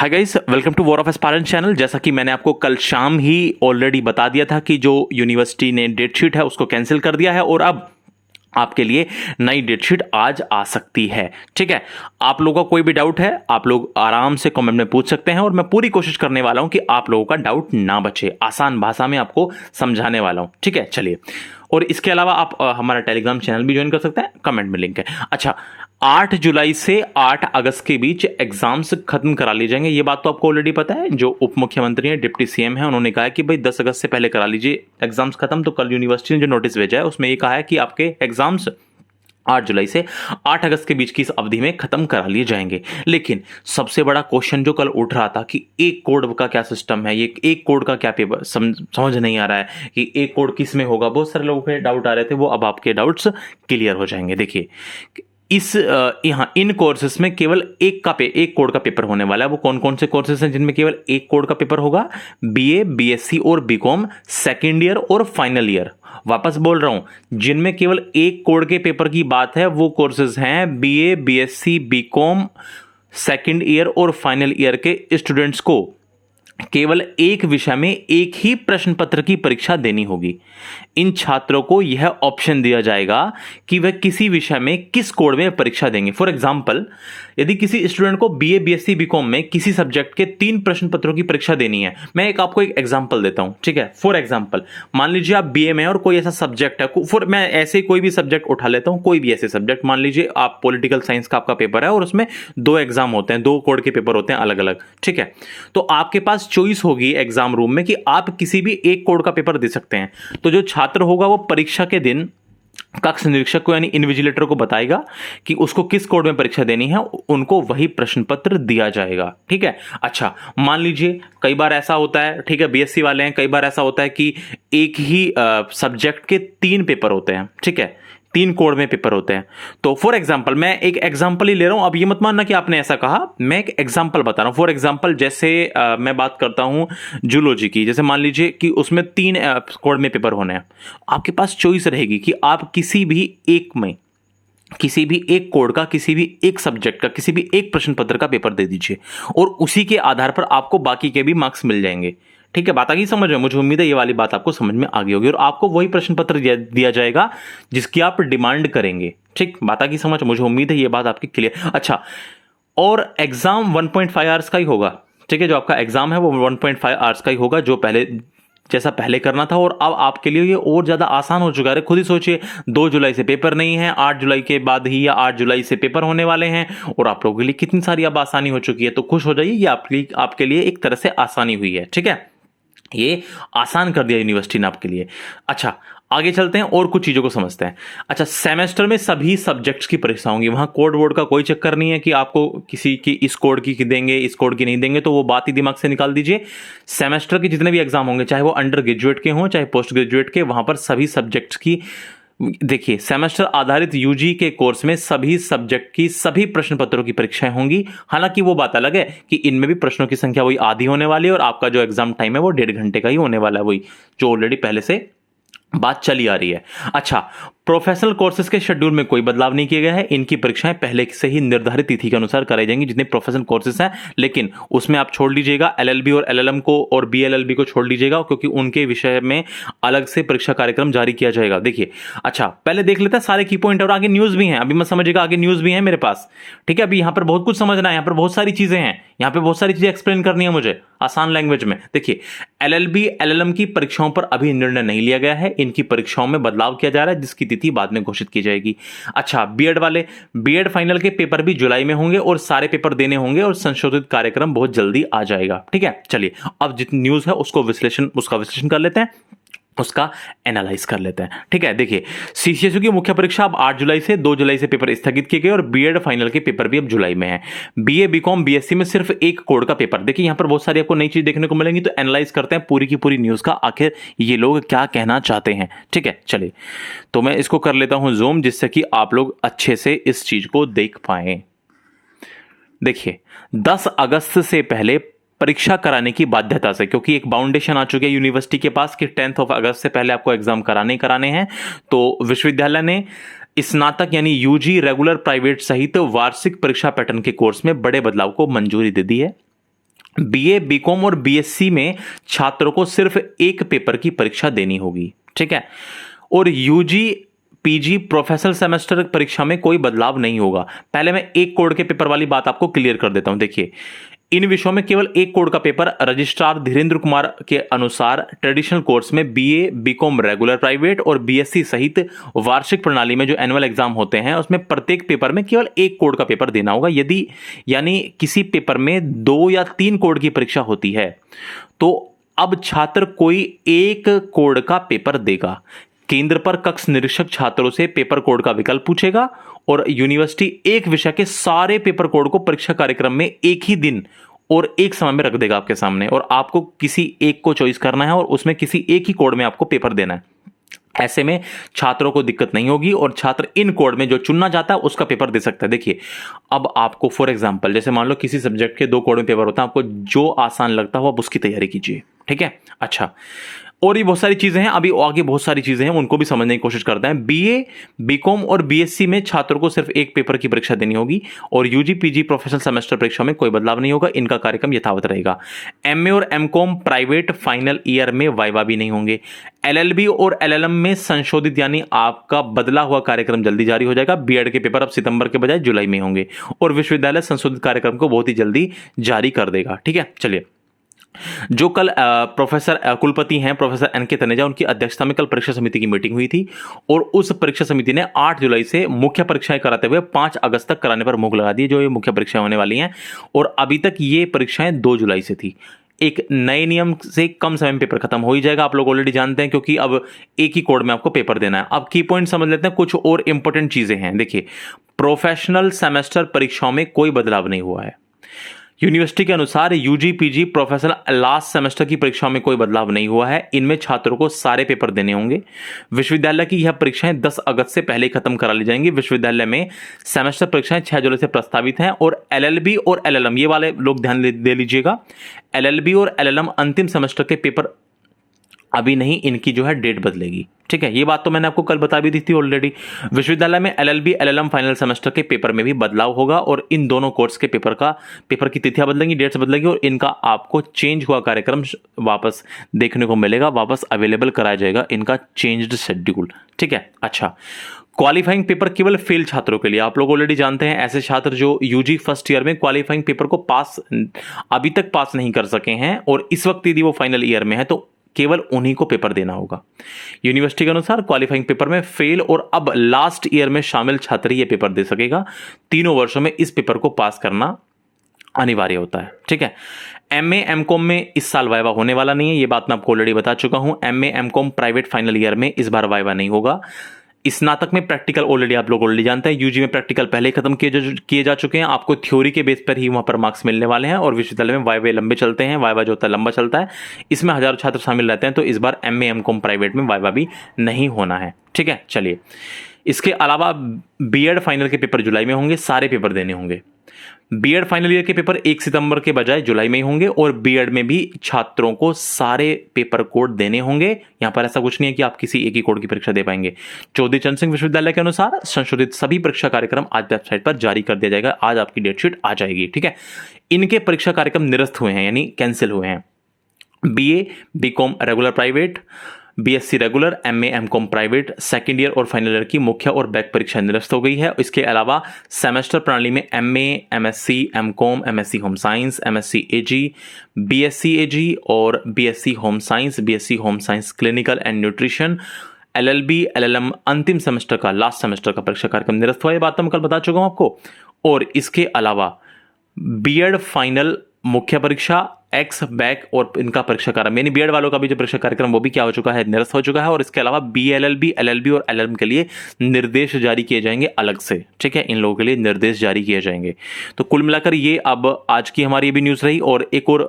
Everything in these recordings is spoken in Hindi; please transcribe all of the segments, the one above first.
Hi guys, welcome to war of aspirant channel. जैसा कि मैंने आपको कल शाम ही ऑलरेडी बता दिया था कि जो यूनिवर्सिटी ने डेट शीट है उसको कैंसिल कर दिया है और अब आपके लिए नई डेट शीट आज आ सकती है। ठीक है, आप लोगों का कोई भी डाउट है आप लोग आराम से कमेंट में पूछ सकते हैं और मैं पूरी कोशिश करने वाला हूं कि आप लोगों का डाउट ना बचे, आसान भाषा में आपको समझाने वाला हूं। ठीक है, चलिए। और इसके अलावा आप हमारा टेलीग्राम चैनल भी ज्वाइन कर सकते हैं, कमेंट में लिंक है। अच्छा, 8 जुलाई से 8 अगस्त के बीच एग्जाम्स खत्म करा लिए जाएंगे। ये बात तो आपको ऑलरेडी पता है। जो उप मुख्यमंत्री हैं, डिप्टी सीएम हैं, उन्होंने कहा है कि भाई 10 अगस्त से पहले करा लीजिए एग्जाम्स खत्म। तो कल यूनिवर्सिटी ने जो नोटिस भेजा है उसमें ये कहा है कि आपके एग्जाम्स 8 जुलाई से 8 अगस्त के बीच की इस अवधि में खत्म करा लिए जाएंगे। लेकिन सबसे बड़ा क्वेश्चन जो कल उठ रहा था कि एक कोड का क्या सिस्टम है, ये एक कोड का क्या पेपर, समझ नहीं आ रहा है कि एक कोड किस में होगा। बहुत सारे लोगों के डाउट आ रहे थे, वो अब आपके डाउट्स क्लियर हो जाएंगे। देखिए, इस यहाँ इन कोर्सेस में केवल एक कोड का पेपर होने वाला है। वो कौन कौन से कोर्सेस हैं जिनमें केवल एक कोड का पेपर होगा? बीए, बीएससी और बीकॉम सेकेंड ईयर और फाइनल ईयर। वापस बोल रहा हूं, जिनमें केवल एक कोड के पेपर की बात है वो कोर्सेज हैं BA, BSc, BCom second year और फाइनल ईयर के स्टूडेंट्स को केवल एक विषय में एक ही प्रश्न पत्र की परीक्षा देनी होगी। इन छात्रों को यह ऑप्शन दिया जाएगा कि वह किसी विषय में किस कोड में परीक्षा देंगे। फॉर एग्जांपल, यदि किसी स्टूडेंट को बीए, बीएससी, बीकॉम में किसी सब्जेक्ट के 3 प्रश्न पत्रों की परीक्षा देनी है, मैं आपको एक एग्जांपल देता हूं। ठीक है, फॉर एग्जांपल मान लीजिए आप बीए में और कोई ऐसा सब्जेक्ट है, मैं ऐसे कोई भी सब्जेक्ट उठा लेता हूं, कोई भी ऐसे सब्जेक्ट, मान लीजिए आप पॉलिटिकल साइंस का आपका पेपर है और उसमें 2 एग्जाम होते हैं, 2 कोड के पेपर होते हैं अलग अलग। ठीक है, तो आपके पास चॉइस होगी एग्जाम रूम में कि आप किसी भी एक कोड का पेपर दे सकते हैं। तो जो छात्र होगा वो परीक्षा के दिन कक्ष निरीक्षक को यानी इन्विजिलेटर को बताएगा कि उसको किस कोड में परीक्षा देनी है, उनको वही प्रश्न पत्र दिया जाएगा। ठीक है। अच्छा, मान लीजिए कई बार ऐसा होता है, ठीक है, बीएससी वाले हैं, कई बार ऐसा होता है कि एक ही सब्जेक्ट के 3 पेपर होते हैं। ठीक है, 3 कोड में पेपर होते हैं। तो फॉर एग्जाम्पल, मैं एक एग्जाम्पल ही ले रहा हूं, अब ये मत मानना कि आपने ऐसा कहा, मैं एक एग्जाम्पल बता रहा हूं। फॉर एग्जाम्पल, जैसे मैं बात करता हूं जूलॉजी की, जैसे मान लीजिए कि उसमें 3 कोड में पेपर होने हैं। आपके पास चॉइस रहेगी कि आप किसी भी एक कोड का, किसी भी एक सब्जेक्ट का, किसी भी एक प्रश्न पत्र का पेपर दे दीजिए और उसी के आधार पर आपको बाकी के भी मार्क्स मिल जाएंगे। ठीक है, बात आ गई समझ में? मुझे उम्मीद है ये वाली बात आपको समझ में आ गई होगी और आपको वही प्रश्न पत्र दिया जाएगा जिसकी आप डिमांड करेंगे। ठीक, बात आ गई समझ? मुझे उम्मीद है ये बात आपकी क्लियर। अच्छा, और एग्जाम 1.5 आवर्स का ही होगा। ठीक है, जो आपका एग्जाम है वो 1.5 आवर्स का ही होगा, जो जैसा पहले करना था। और अब आपके लिए ये और ज्यादा आसान हो चुका है। खुद ही सोचिए, 2 जुलाई से पेपर नहीं है, 8 जुलाई के बाद ही या 8 जुलाई से पेपर होने वाले हैं और आप लोगों के लिए कितनी सारी अब आसानी हो चुकी है। तो खुश हो जाइए, ये आपके लिए एक तरह से आसानी हुई है। ठीक है, ये आसान कर दिया यूनिवर्सिटी ने आपके लिए। अच्छा, आगे चलते हैं और कुछ चीजों को समझते हैं। अच्छा, सेमेस्टर में सभी सब्जेक्ट्स की परीक्षा होंगी। वहां कोड वोड का कोई चक्कर नहीं है कि आपको किसी की इस कोड की देंगे, इस कोड की नहीं देंगे, तो वो बात ही दिमाग से निकाल दीजिए। सेमेस्टर के जितने भी एग्जाम होंगे, चाहे वो अंडर ग्रेजुएट के हों चाहे पोस्ट ग्रेजुएट के, वहां पर सभी सब्जेक्ट्स की, देखिए, सेमेस्टर आधारित यूजी के कोर्स में सभी सब्जेक्ट की सभी प्रश्न पत्रों की परीक्षाएं होंगी। हालांकि वो बात अलग है कि इनमें भी प्रश्नों की संख्या वही आधी होने वाली है और आपका जो एग्जाम टाइम है वो 1.5 घंटे का ही होने वाला है, वही जो ऑलरेडी पहले से बात चली आ रही है। अच्छा, प्रोफेशनल कोर्सेज के शेड्यूल में कोई बदलाव नहीं किया गया है। इनकी परीक्षाएं पहले से ही निर्धारित तिथि के अनुसार कराई जाएंगी, जितने प्रोफेशनल कोर्सेज हैं। लेकिन उसमें आप छोड़ लीजिएगा एलएलबी और एलएलएम को और बीएलएलबी को छोड़ लीजिएगा, क्योंकि उनके विषय में अलग से परीक्षा कार्यक्रम जारी किया जाएगा। देखिए, अच्छा, पहले देख लेते हैं सारे की पॉइंट और आगे न्यूज भी है। अभी मत समझिएगा, आगे न्यूज भी है मेरे पास। ठीक है, अभी यहां पर बहुत कुछ समझना है, यहां पर बहुत सारी चीजें हैं, यहां पर बहुत सारी चीजें एक्सप्लेन करनी है मुझे आसान लैंग्वेज में। देखिए, एलएलबी एलएलएम की परीक्षाओं पर अभी निर्णय नहीं लिया गया है। इनकी परीक्षाओं में बदलाव किया जा रहा है, जिसकी तिथि बाद में घोषित की जाएगी। अच्छा, बीएड वाले, बीएड फाइनल के पेपर भी जुलाई में होंगे और सारे पेपर देने होंगे और संशोधित कार्यक्रम बहुत जल्दी आ जाएगा। ठीक है, चलिए अब जितनी न्यूज है उसका विश्लेषण कर लेते हैं, उसका एनालाइज कर लेते हैं। ठीक है, देखिए, सीसीएसयू की मुख्य परीक्षा अब 8 जुलाई से 2 जुलाई से पेपर स्थगित किए गए और बीएड फाइनल के पेपर भी अब जुलाई में है। बीए, बीकॉम, बीएससी में सिर्फ एक कोड का पेपर। देखिए, यहां पर बहुत सारी आपको नई चीज देखने को मिलेंगी, तो एनालाइज करते हैं पूरी की पूरी न्यूज का, आखिर ये लोग क्या कहना चाहते हैं। ठीक है, चलिए, तो मैं इसको कर लेता हूं जूम, जिससे कि आप लोग अच्छे से इस चीज को देख पाए। देखिए, 10 अगस्त से पहले परीक्षा कराने की बाध्यता से, क्योंकि एक बाउंडेशन आ चुकी है यूनिवर्सिटी के पास कि 10 अगस्त से पहले आपको एग्जाम कराने हैं, तो विश्वविद्यालय ने स्नातक यानी यूजी, रेगुलर, प्राइवेट सहित वार्षिक परीक्षा पैटर्न के कोर्स में बड़े बदलाव को मंजूरी दे दी है। बीए, बीकॉम और बीएससी में छात्रों को सिर्फ एक पेपर की परीक्षा देनी होगी, ठीक है। और यूजी, पीजी, प्रोफेशनल सेमेस्टर परीक्षा में कोई बदलाव नहीं होगा। पहले मैं एक कोड के पेपर वाली बात आपको क्लियर कर देता हूं। देखिए, इन विषयों में केवल एक कोड का पेपर रजिस्ट्रार धीरेन्द्र कुमार के अनुसार ट्रेडिशनल कोर्स में बीए, बीकॉम रेगुलर प्राइवेट और बीएससी सहित वार्षिक प्रणाली में जो एनुअल एग्जाम होते हैं उसमें प्रत्येक पेपर में केवल एक कोड का पेपर देना होगा। यदि यानी किसी पेपर में 2 या 3 कोड की परीक्षा होती है तो अब छात्र कोई एक कोड का पेपर देगा। केंद्र पर कक्ष निरीक्षक छात्रों से पेपर कोड का विकल्प पूछेगा और यूनिवर्सिटी एक विषय के सारे पेपर कोड को परीक्षा कार्यक्रम में एक ही दिन और एक समय में रख देगा आपके सामने, और आपको किसी एक को चॉइस करना है और उसमें किसी एक ही कोड में आपको पेपर देना है। ऐसे में छात्रों को दिक्कत नहीं होगी और छात्र इन कोड में जो चुनना चाहता है उसका पेपर दे सकता है। देखिए, अब आपको फॉर एग्जांपल जैसे मान लो किसी सब्जेक्ट के 2 कोड में पेपर होता है, आपको जो आसान लगता हो आप उसकी तैयारी कीजिए, ठीक है। अच्छा, और ये बहुत सारी चीजें हैं, अभी आगे बहुत सारी चीजें हैं, उनको भी समझने की कोशिश करते हैं। बीए, बीकॉम और बीएससी में छात्रों को सिर्फ एक पेपर की परीक्षा देनी होगी और यूजी, पीजी, प्रोफेशनल सेमेस्टर परीक्षा में कोई बदलाव नहीं होगा, इनका कार्यक्रम यथावत रहेगा। एमए और एमकॉम प्राइवेट फाइनल ईयर में वाइवा भी नहीं होंगे। एलएलबी और एलएलएम में संशोधित यानी आपका बदला हुआ कार्यक्रम जल्दी जारी हो जाएगा। बीएड के पेपर अब सितंबर के बजाय जुलाई में होंगे और विश्वविद्यालय संशोधित कार्यक्रम को बहुत ही जल्दी जारी कर देगा, ठीक है। चलिए, जो कल प्रोफेसर कुलपति हैं प्रोफेसर एनके तनेजा, उनकी अध्यक्षता में कल परीक्षा समिति की मीटिंग हुई थी और उस परीक्षा समिति ने 8 जुलाई से मुख्य परीक्षाएं कराते हुए 5 अगस्त तक कराने पर मुहर लगा दी, जो ये मुख्य परीक्षाएं होने वाली हैं। और अभी तक ये परीक्षाएं 2 जुलाई से थी। एक नए नियम से कम समय में पेपर खत्म हो ही जाएगा, आप लोग ऑलरेडी जानते हैं, क्योंकि अब एक ही कोड में आपको पेपर देना है। अब की पॉइंट समझ लेते हैं, कुछ और इंपॉर्टेंट चीजें हैं। देखिए, प्रोफेशनल सेमेस्टर परीक्षाओं में कोई बदलाव नहीं हुआ है। यूनिवर्सिटी के अनुसार UG, PG, professional last semester की परीक्षाओं में कोई बदलाव नहीं हुआ है। इनमें छात्रों को सारे पेपर देने होंगे। विश्वविद्यालय की यह परीक्षाएं 10 अगस्त से पहले खत्म करा ली जाएंगी। विश्वविद्यालय में सेमेस्टर परीक्षाएं 6 जुलाई से प्रस्तावित हैं और एलएलबी और एलएलएम, ये वाले लोग ध्यान दे लीजिएगा, एलएलबी और एलएलएम अंतिम सेमेस्टर के पेपर अभी नहीं, इनकी जो है डेट बदलेगी, ठीक है। ये बात तो मैंने आपको कल बता भी दी थी ऑलरेडी। विश्वविद्यालय में एलएलबी, एलएलएम फाइनल सेमेस्टर के पेपर में भी बदलाव होगा और इन दोनों कोर्स के पेपर की तिथियां बदलेंगी, डेट्स बदलेंगी और इनका आपको चेंज हुआ कार्यक्रम वापस देखने को मिलेगा, वापस अवेलेबल कराया जाएगा इनका चेंज्ड शेड्यूल, ठीक है। अच्छा, क्वालिफाइंग पेपर केवल फेल छात्रों के लिए, आप लोग ऑलरेडी जानते हैं ऐसे छात्र जो यूजी फर्स्ट ईयर में क्वालिफाइंग पेपर को अभी तक पास नहीं कर सके हैं और इस वक्त यदि वो फाइनल ईयर में है तो केवल उन्हीं को पेपर देना होगा। यूनिवर्सिटी के अनुसार क्वालिफाइंग पेपर में फेल और अब लास्ट ईयर में शामिल छात्र ये पेपर दे सकेगा। 3 वर्षों में इस पेपर को पास करना अनिवार्य होता है, ठीक है। एमए, एमकॉम में इस साल वाइवा होने वाला नहीं है, ये बात मैं आपको ऑलरेडी बता चुका हूं। MA, MCom private final year में इस बार वाइवा नहीं होगा। स्नातक में प्रैक्टिकल ऑलरेडी आप लोग ऑलरेडी जानते हैं, यूजी में प्रैक्टिकल पहले ही खत्म किए जा चुके हैं, आपको थ्योरी के बेस पर ही वहां पर मार्क्स मिलने वाले हैं और विश्वविद्यालय में वाइवा लंबे चलते हैं, वाइवा जो होता है लंबा चलता है, इसमें हजारों छात्र शामिल रहते हैं, तो इस बार एमए, एमकॉम प्राइवेट में वाइवा भी नहीं होना है, ठीक है। चलिए, इसके अलावा बीएड फाइनल के पेपर जुलाई में होंगे, सारे पेपर देने होंगे। बीएड फाइनल ईयर के पेपर 1 सितंबर के बजाय जुलाई में ही होंगे और बीएड में भी छात्रों को सारे पेपर कोड देने होंगे। यहां पर ऐसा कुछ नहीं है कि आप किसी एक ही कोड की परीक्षा दे पाएंगे। चौधरी चरण सिंह विश्वविद्यालय के अनुसार संशोधित सभी परीक्षा कार्यक्रम आज वेबसाइट पर जारी कर दिया जाएगा, आज आपकी डेटशीट आ जाएगी, ठीक है। इनके परीक्षा कार्यक्रम निरस्त हुए हैं यानी कैंसिल हुए हैं। BA, BCom regular private, BSc regular, MA, MCom private second year और फाइनल ईयर की मुख्य और बैक परीक्षा निरस्त हो गई है। इसके अलावा सेमेस्टर प्रणाली में MA, MSc, MCom, MSc home science, MSc AG, BSc AG और BSc home science, BSc home science clinical and nutrition, LLB, LLM अंतिम सेमेस्टर का लास्ट सेमेस्टर का परीक्षा कार्यक्रम निरस्त हुआ, ये बात तो मैं कल बता चुका हूं आपको। और इसके अलावा बीएड फाइनल मुख्य परीक्षा, एक्स बैक और इनका परीक्षा कार्यक्रम यानी बीएड वालों का भी जो परीक्षा कार्यक्रम वो भी क्या हो चुका है, निरस्त हो चुका है। और इसके अलावा बीएलएलबी, एलएलबी और एलएलएम के लिए निर्देश जारी किए जाएंगे अलग से, ठीक है। इन लोगों के लिए निर्देश जारी किए जाएंगे। तो कुल मिलाकर ये अब आज की हमारी ये भी न्यूज़ रही और एक और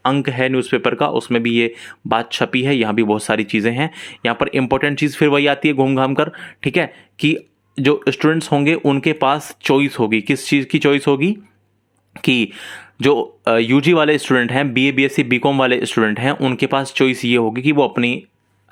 अंक है न्यूज़पेपर का, उसमें भी ये बात छपी है। यहाँ भी बहुत सारी चीज़ें हैं। यहाँ पर इंपॉर्टेंट चीज़ फिर वही आती है घूम घाम कर, ठीक है, कि जो स्टूडेंट्स होंगे उनके पास चॉइस होगी। किस चीज़ की चॉइस होगी कि जो यूजी वाले स्टूडेंट हैं, बीए, बीएससी, बीकॉम वाले स्टूडेंट हैं, उनके पास चॉइस ये होगी कि वो अपनी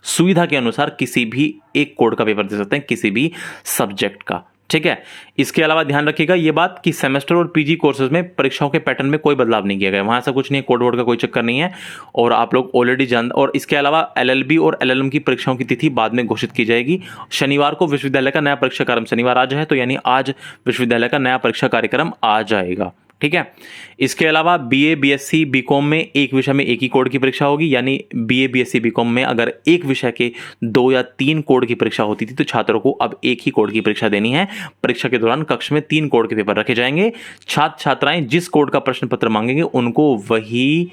सुविधा के अनुसार किसी भी एक कोड का पेपर दे सकते हैं, किसी भी सब्जेक्ट का, ठीक है। इसके अलावा ध्यान रखिएगा ये बात कि सेमेस्टर और पीजी कोर्सेज में परीक्षाओं के पैटर्न में कोई बदलाव नहीं किया गया, वहां ऐसा कुछ नहीं है, कोड वर्ड का कोई चक्कर नहीं है और आप लोग ऑलरेडी जान। और इसके अलावा एलएलबी और एलएलएम की परीक्षाओं की तिथि बाद में घोषित की जाएगी। शनिवार को विश्वविद्यालय का नया परीक्षा कार्यक्रम, शनिवार आज है तो यानी आज विश्वविद्यालय का नया परीक्षा कार्यक्रम आ जाएगा, ठीक है। इसके अलावा बीए बीएससी बीकॉम में एक विषय में एक ही कोड की परीक्षा होगी, यानी बीए बीएससी बीकॉम में अगर एक विषय के 2 या 3 कोड की परीक्षा होती थी तो छात्रों को अब एक ही कोड की परीक्षा देनी है। परीक्षा के दौरान कक्ष में 3 कोड के पेपर रखे जाएंगे। छात्र छात्राएं जिस कोड का प्रश्न पत्र मांगेंगे उनको वही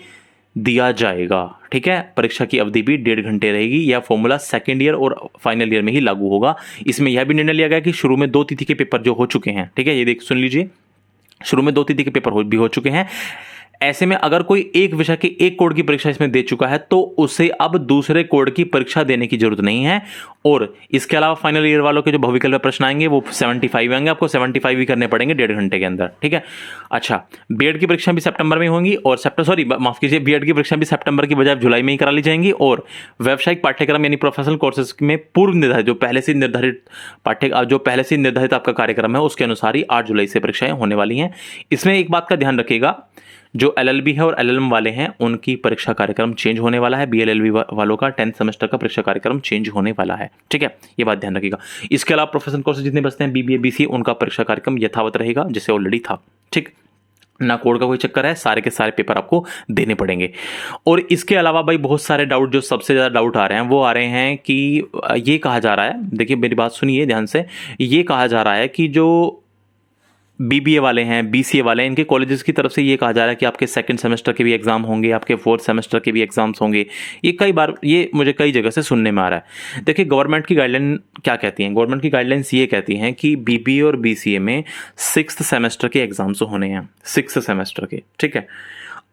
दिया जाएगा, ठीक है। परीक्षा की अवधि भी 1.5 घंटे रहेगी। यह फॉर्मूला सेकेंड ईयर और फाइनल ईयर में ही लागू होगा। इसमें यह भी निर्णय लिया गया कि शुरू में 2 तिथि के पेपर जो हो चुके हैं, ठीक है, ये देख सुन लीजिए, शुरू में 2 तिथि के पेपर भी हो चुके हैं। ऐसे में अगर कोई एक विषय के एक कोड की परीक्षा इसमें दे चुका है तो उसे अब दूसरे कोड की परीक्षा देने की जरूरत नहीं है। और इसके अलावा फाइनल ईयर वालों के जो भविकल्प प्रश्न आएंगे वो 75 आएंगे, आपको 75 भी करने पड़ेंगे 1.5 घंटे के अंदर, ठीक है। अच्छा, बीएड की परीक्षा भी सितंबर में होंगी और माफ कीजिए, बीएड की परीक्षा भी सितंबर की बजाय जुलाई में ही करा ली जाएंगी। और व्यावसायिक पाठ्यक्रम यानी प्रोफेशनल कोर्सेज में पूर्व निर्धारित जो पहले से निर्धारित आपका कार्यक्रम है उसके अनुसार ही 8 जुलाई से परीक्षाएं होने वाली हैं। इसमें एक बात का ध्यान रखिएगा, जो एलएलबी है और एलएलएम वाले हैं उनकी परीक्षा कार्यक्रम चेंज होने वाला है। बीएलएलबी वालों का 10th सेमेस्टर का परीक्षा कार्यक्रम चेंज होने वाला है, ठीक है, ये बात ध्यान रखिएगा। इसके अलावा प्रोफेशनल कोर्स जितने बचते हैं बीबीए बीसीए उनका परीक्षा कार्यक्रम यथावत रहेगा जैसे ऑलरेडी था, ठीक। ना कोड का कोई चक्कर है, सारे के सारे पेपर आपको देने पड़ेंगे। और इसके अलावा भाई बहुत सारे डाउट, जो सबसे ज़्यादा डाउट आ रहे हैं वो आ रहे हैं कि ये कहा जा रहा है, देखिए मेरी बात सुनिए ध्यान से, ये कहा जा रहा है कि जो बीबीए वाले हैं बीसीए वाले हैं इनके कॉलेजेस की तरफ से ये कहा जा रहा है कि आपके 2nd सेमेस्टर के भी एग्जाम होंगे, आपके 4th सेमेस्टर के भी एग्जाम्स होंगे। ये कई बार ये मुझे कई जगह से सुनने में आ रहा है। देखिए गवर्नमेंट की गाइडलाइन क्या कहती हैं, गवर्नमेंट की गाइडलाइंस ये कहती हैं कि बीबीए और बीसीए में 6th सेमेस्टर के एग्जाम्स होने हैं, 6th सेमेस्टर के, ठीक है।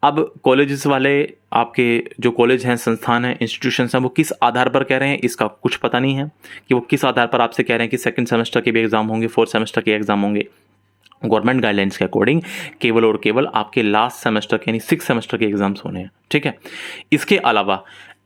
अब कॉलेजेस वाले, आपके जो कॉलेज हैं, संस्थान हैं, इंस्टीट्यूशंस हैं, वो किस आधार पर कह रहे हैं इसका कुछ पता नहीं है कि वो किस आधार पर आपसे कह रहे हैं कि 2nd सेमेस्टर के भी एग्जाम होंगे, 4th सेमेस्टर के एग्जाम होंगे। गवर्नमेंट गाइडलाइंस के अकॉर्डिंग केवल और केवल आपके लास्ट सेमेस्टर के यानी 6th सेमेस्टर के एग्जाम्स होने हैं, ठीक है। इसके अलावा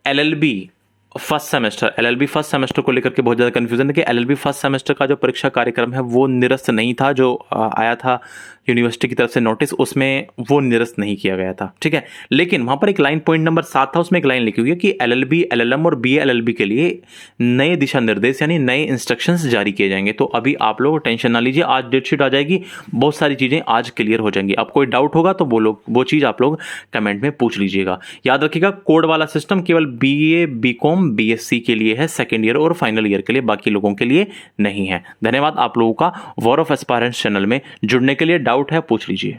एलएलबी फर्स्ट सेमेस्टर को लेकर के बहुत ज़्यादा कन्फ्यूजन है कि एलएलबी फर्स्ट सेमेस्टर का जो परीक्षा कार्यक्रम है वो निरस्त नहीं था, जो आया था यूनिवर्सिटी की तरफ से नोटिस, उसमें वो निरस्त नहीं किया गया था, ठीक है। लेकिन वहां पर एक लाइन, पॉइंट नंबर 7 था, उसमें एक लाइन लिखी हुई है कि एलएलबी एलएलएम और बीए एलएलबी के लिए नए दिशा निर्देश यानी नए इंस्ट्रक्शंस जारी किए जाएंगे। तो अभी आप लोग टेंशन ना लीजिए, आज डेट शीट आ जाएगी, बहुत सारी चीजें आज क्लियर हो जाएंगी। अब कोई डाउट होगा तो वो चीज आप लोग कमेंट में पूछ लीजिएगा। याद रखिएगा कोड वाला सिस्टम केवल बीए बीकॉम बीएससी के लिए है, 2nd ईयर और फाइनल ईयर के लिए, बाकी लोगों के लिए नहीं है। धन्यवाद आप लोगों का वॉर ऑफ एस्पायरेंट्स चैनल में जुड़ने के लिए। डाउट है पूछ लीजिए।